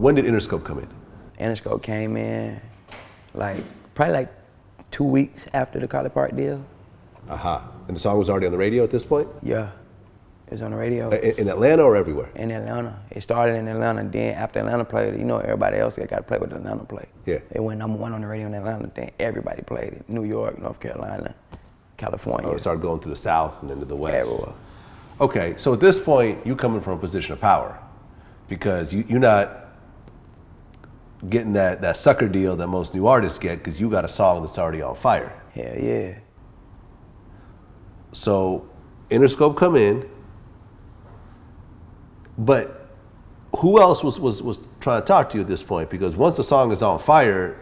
when did Interscope come in? Interscope came in probably like 2 weeks after the College Park deal. And the song was already on the radio at this point? Yeah, it was on the radio. In Atlanta or everywhere? In Atlanta. It started in Atlanta, then after Atlanta played it, you know everybody else got to play with Atlanta play. Yeah. It went #1 on the radio in Atlanta, then everybody played it. New York, North Carolina, California. Oh, it started going to the South and then to the West. Everywhere. Okay, so at this point, you coming from a position of power because you're not getting that sucker deal that most new artists get because you got a song that's already on fire. Hell yeah. So Interscope come in, but who else was trying to talk to you at this point? Because once the song is on fire,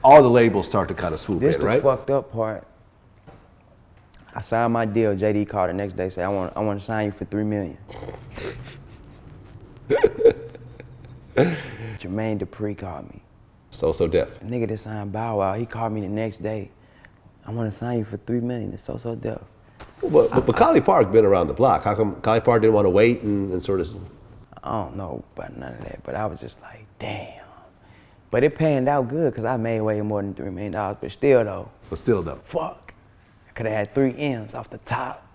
all the labels start to kind of swoop in, right? This the fucked up part. I signed my deal. JD called the next day, said, I want to sign you for $3 million. Jermaine Dupri called me. So Def. A nigga that signed Bow Wow, he called me the next day. I want to sign you for $3 million. It's So Def. But College Park been around the block. How come College Park didn't want to wait and sort of? I don't know about none of that, but I was just like, damn. But it panned out good because I made way more than $3 million. But still though. Fuck. I could have had 3 M's off the top.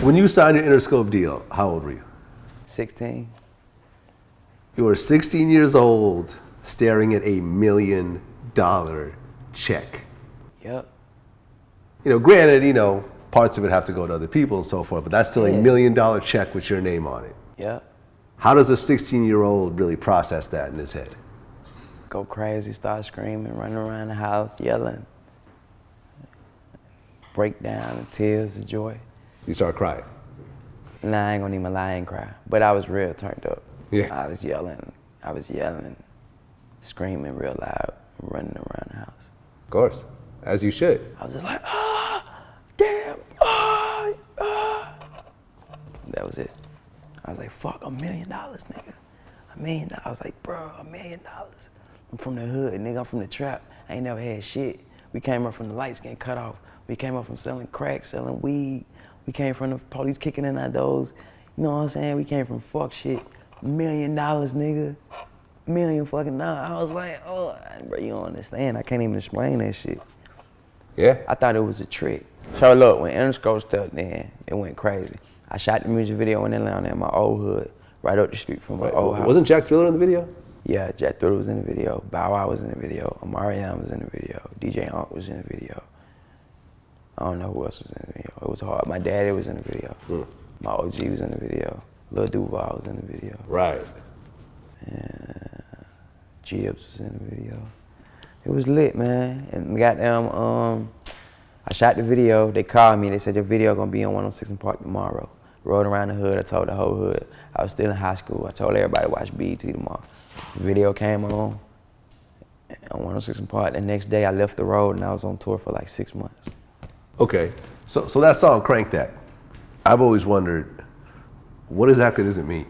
When you signed your Interscope deal, how old were you? 16. You were 16 years old, staring at $1 million check. Yep. Granted, parts of it have to go to other people and so forth, but that's still $1 million check with your name on it. Yep. How does a 16-year-old really process that in his head? Go crazy, start screaming, running around the house, yelling. Break down in tears of joy. You start crying? Nah, I ain't gonna even lie and cry. But I was real turned up. Yeah. I was yelling, screaming real loud, running around the house. Of course, as you should. I was just like, damn, That was it. I was like, fuck, $1 million, nigga. $1 million. I was like, bro, $1 million. I'm from the hood, nigga, I'm from the trap. I ain't never had shit. We came up from the lights getting cut off. We came up from selling crack, selling weed. We came from the police kicking in our doors. You know what I'm saying? We came from fuck shit. $1 million, nigga. $1 million fucking dollars. I was like, bro, you don't understand. I can't even explain that shit. Yeah? I thought it was a trick. So look, when Interscope stepped in, it went crazy. I shot the music video in Atlanta in my old hood, right up the street from my old house. Wasn't Jack Thriller in the video? Yeah, Jack Thriller was in the video. Bow Wow was in the video. Omarion was in the video. DJ Unk was in the video. I don't know who else was in the video. It was hard. My daddy was in the video. My OG was in the video. Lil Duval was in the video. Right. And Gibbs was in the video. It was lit, man. And goddamn, I shot the video. They called me. They said your video gonna be on 106 in Park tomorrow. Rode around the hood. I told the whole hood. I was still in high school. I told everybody to watch BET tomorrow. The video came on 106 in Park. The next day I left the road and I was on tour for like 6 months. Okay, so that song, Crank That, I've always wondered, what exactly does it mean?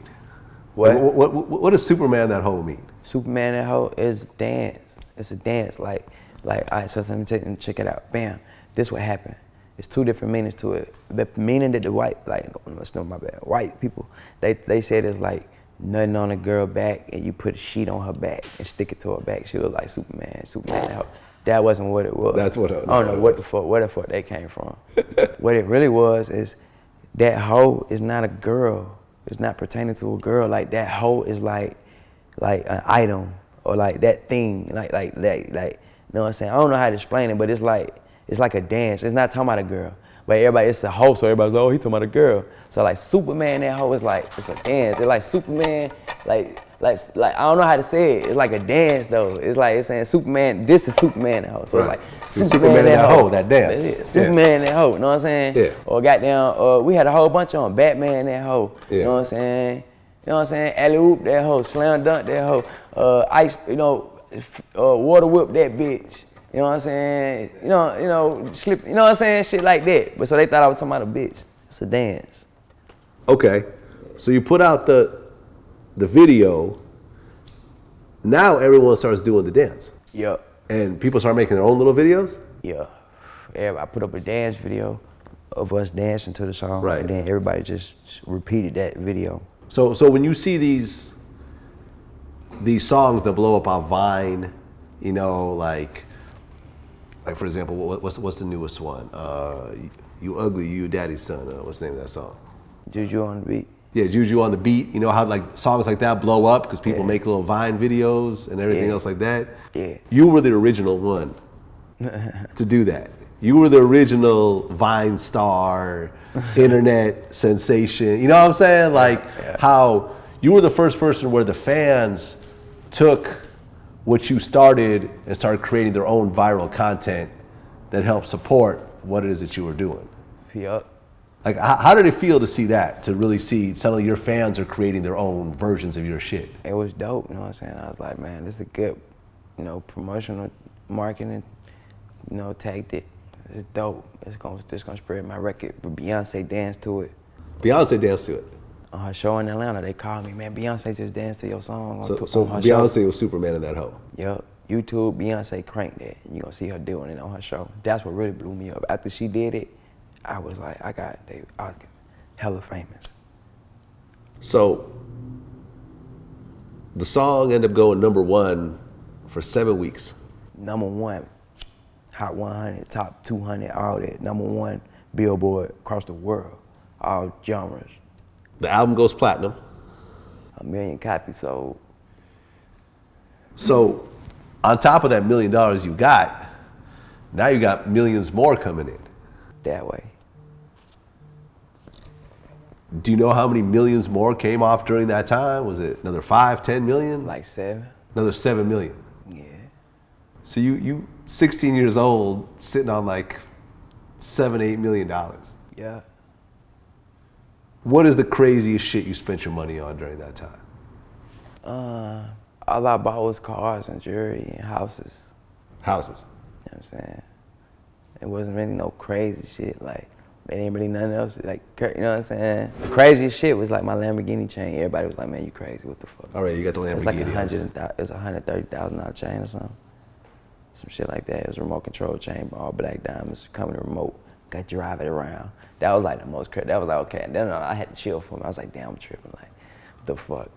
What does Superman That Hoe mean? Superman That Hoe is dance. It's a dance. Like, all right, so let me check it out. Bam, this what happened. There's 2 different meanings to it. The meaning that the white people, they said it's like nothing on a girl back and you put a sheet on her back and stick it to her back. She was like Superman That Hoe. That wasn't what it was. That's what I don't know where the fuck they came from. What it really was is that hoe is not a girl. It's not pertaining to a girl. Like that hoe is like an item or like that thing. Like you know what I'm saying? I don't know how to explain it, but it's like a dance. It's not talking about a girl. But everybody, it's a hoe, so everybody's like, oh, he talking about a girl. So like Superman That Hoe is like, it's a dance. It's like Superman, like I don't know how to say it. It's like a dance though. It's like it's saying Superman, this is Superman That Hoe. So right. It's like Superman That Hoe, that dance. Superman That Hoe, you know what I'm saying? Yeah. Or goddamn, we had a whole bunch on Batman That Hoe. Yeah. You know what I'm saying? You know what I'm saying? Alley oop that hoe, slam dunk that hoe, ice, water whip that bitch. You know what I'm saying? You know, slip, you know what I'm saying? Shit like that. But so they thought I was talking about a bitch. It's a dance. Okay, so you put out the video. Now everyone starts doing the dance. Yup. And people start making their own little videos? Yeah. I put up a dance video of us dancing to the song. Right. And then everybody just repeated that video. So when you see these these songs that blow up on Vine, you know, like for example, what's the newest one? You Ugly, You Daddy's Son. What's the name of that song? Juju on the beat. Yeah, Juju on the Beat. You know how like songs like that blow up because people make little Vine videos and everything else like that? Yeah. You were the original one to do that. You were the original Vine star, internet sensation. You know what I'm saying? Like how you were the first person where the fans took what you started and started creating their own viral content that helped support what it is that you were doing. Yup. Like, how did it feel to see that? To really see suddenly your fans are creating their own versions of your shit? It was dope, you know what I'm saying? I was like, man, this is a good, you know, promotional marketing, you know, tactic. It's dope. It's gonna spread my record. But Beyonce danced to it. Beyonce danced to it. On her show in Atlanta, they called me, man, Beyonce just danced to your song. So on her Beyonce show. was Superman in that hoe. Yep. YouTube, Beyonce cranked that. You're gonna see her doing it on her show. That's what really blew me up. After she did it, I was like, I was hella famous. So the song ended up going #1 for 7 weeks. #1, Hot 100, Top 200, all that. #1 Billboard across the world, all genres. The album goes platinum. 1 million copies sold. So on top of that $1 million you got, now you got millions more coming in. That way. Do you know how many millions more came off during that time? Was it another 5, 10 million? Like 7. Another 7 million. Yeah. So you 16 years old, sitting on like $7, $8 million. Yeah. What is the craziest shit you spent your money on during that time? All I bought was cars and jewelry and houses. Houses. You know what I'm saying? It wasn't really no crazy shit. Like, it ain't really nothing else. Like, you know what I'm saying? The craziest shit was like my Lamborghini chain. Everybody was like, man, you crazy. What the fuck? All right, you got the It was like Lamborghini. it was a $130,000 chain or something. Some shit like that. It was a remote control chain, all black diamonds, coming to remote. Got to drive it around. That was like the most crazy. That was like, okay. And then I had to chill for me. I was like, damn, I'm tripping. Like, what the fuck?